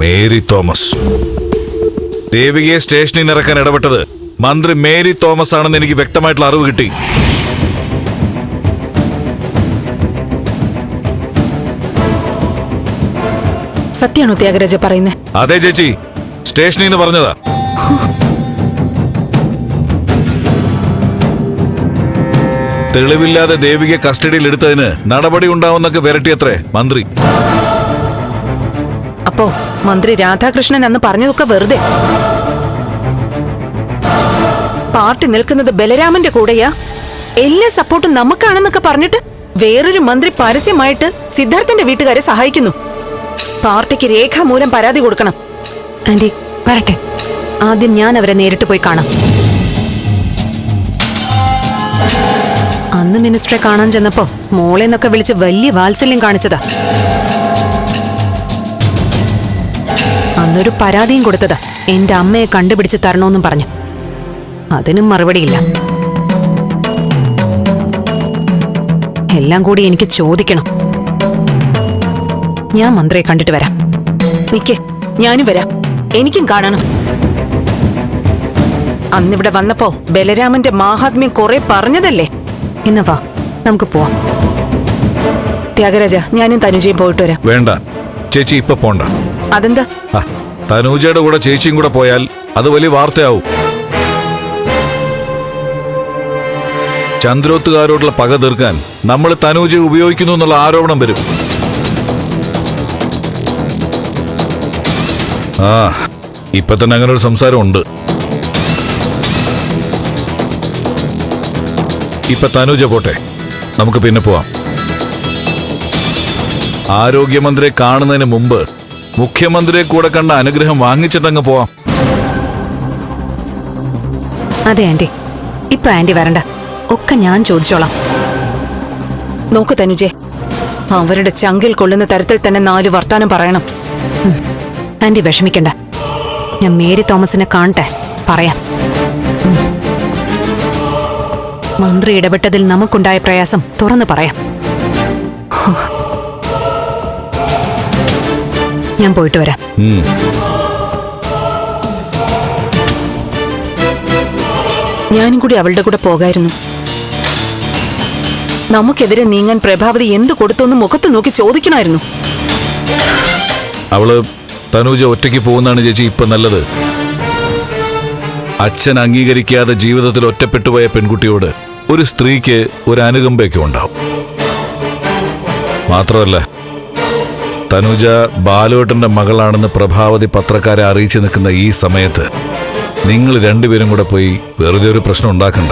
Mary Thomas. ദേവികയെ സ്റ്റേഷനിൽ നിന്ന് ഇറക്കാൻ ഇടപെട്ടത് മന്ത്രി മേരി തോമസ് ആണെന്ന് എനിക്ക് വ്യക്തമായിട്ടുള്ള അറിവ് കിട്ടി. സത്യാണോ ത്യാഗരാജ പറയുന്നേ? അതെ ചേച്ചി, സ്റ്റേഷനിൽ നിന്ന് പറഞ്ഞതാ. തെളിവില്ലാതെ ദേവികയെ കസ്റ്റഡിയിൽ എടുത്തതിന് നടപടി ഉണ്ടാവുന്നൊക്കെ വിരട്ടിയത്രേ മന്ത്രി. അപ്പോ മന്ത്രി രാധാകൃഷ്ണൻ അന്ന് പറഞ്ഞതൊക്കെ വെറുതെ? പാർട്ടി നിൽക്കുന്നത് ബലരാമന്റെ കൂടെയാ, എല്ലാ സപ്പോർട്ടും നമുക്കാണെന്നൊക്കെ പറഞ്ഞിട്ട് വേറൊരു മന്ത്രി പരസ്യമായിട്ട് സിദ്ധാർത്ഥന്റെ വീട്ടുകാരെ സഹായിക്കുന്നു. പാർട്ടിക്ക് രേഖാമൂലം പരാതി കൊടുക്കണം. ആന്റി വരട്ടെ, ആദ്യം ഞാൻ അവരെ നേരിട്ട് പോയി കാണാം. അന്ന് മിനിസ്റ്ററെ കാണാൻ ചെന്നപ്പോ മോളെന്നൊക്കെ വിളിച്ച് വലിയ വാത്സല്യം കാണിച്ചതാ. അന്നൊരു പരാതിയും കൊടുത്തതാ, എന്റെ അമ്മയെ കണ്ടുപിടിച്ച് തരണോന്നും പറഞ്ഞു. അതിനും മറുപടിയില്ല. എല്ലാം കൂടി എനിക്ക് ചോദിക്കണം. ഞാൻ മന്ത്രിയെ കണ്ടിട്ട് വരാം. നിക്കേ, ഞാനും വരാം, എനിക്കും കാണണം. അന്നിവിടെ വന്നപ്പോ ബലരാമന്റെ മാഹാത്മ്യം കുറെ പറഞ്ഞതല്ലേ? ഇന്ന് വാ, നമുക്ക് പോവാം. ത്യാഗരാജ, ഞാനും തനുജയും പോയിട്ട് വരാം. വേണ്ട ചേച്ചി, ഇപ്പൊ പോണ്ട. അതെന്താ? തനൂജയുടെ കൂടെ ചേച്ചിയും കൂടെ പോയാൽ അത് വലിയ വാർത്തയാവും. ചന്ദ്രോത്തുകാരോടുള്ള പക തീർക്കാൻ നമ്മൾ തനൂജയെ ഉപയോഗിക്കുന്നു എന്നുള്ള ആരോപണം വരും. ഇപ്പൊ തന്നെ അങ്ങനെ ഒരു സംസാരമുണ്ട്. ഇപ്പൊ തനൂജ പോട്ടെ, നമുക്ക് പിന്നെ പോവാം. ആരോഗ്യമന്ത്രിയെ കാണുന്നതിന് മുമ്പ് മുഖ്യമന്ത്രിയെ കൂടെ കണ്ട അനുഗ്രഹം വാങ്ങിച്ചിട്ടങ്ങ് പോവാം. അതെ ആന്റി, ഇപ്പൊ ആന്റി വരണ്ട, ഒക്കെ ഞാൻ ചോദിച്ചോളാം. നോക്ക് തനുജെ, അവരുടെ ചങ്കിൽ കൊള്ളുന്ന തരത്തിൽ തന്നെ 4 വർത്താനം പറയണം. ആന്റി വിഷമിക്കണ്ട, ഞാൻ മേരി തോമസിനെ കാണട്ടെ, പറയാം. മന്ത്രി ഇടപെട്ടതിൽ നമുക്കുണ്ടായ പ്രയാസം തുറന്നു പറയാം. ഞാൻ പോയിട്ട് വരാം. ഞാനും കൂടി അവളുടെ കൂടെ പോകായിരുന്നു. നമുക്കെതിരെ നീങ്ങാൻ പ്രഭാവതി എന്ത് കൊടുത്തൊന്ന് മുഖത്ത് നോക്കി ചോദിക്കണമായിരുന്നു. അവള് തനൂജ ഒറ്റയ്ക്ക് പോകുന്നതാണ് ചേച്ചി ഇപ്പൊ നല്ലത്. അച്ഛൻ അംഗീകരിക്കാതെ ജീവിതത്തിൽ ഒറ്റപ്പെട്ടുപോയ പെൺകുട്ടിയോട് ഒരു സ്ത്രീക്ക് ഒരു അനുകമ്പയൊക്കെ ഉണ്ടാവും. മാത്രമല്ല, തനുജ ബാലുവേട്ടന്റെ മകളാണെന്ന് പ്രഭാവതി പത്രക്കാരെ അറിയിച്ചു നിൽക്കുന്ന ഈ സമയത്ത് നിങ്ങൾ രണ്ടുപേരും കൂടെ പോയി വെറുതെ ഒരു പ്രശ്നം ഉണ്ടാക്കണ്ട.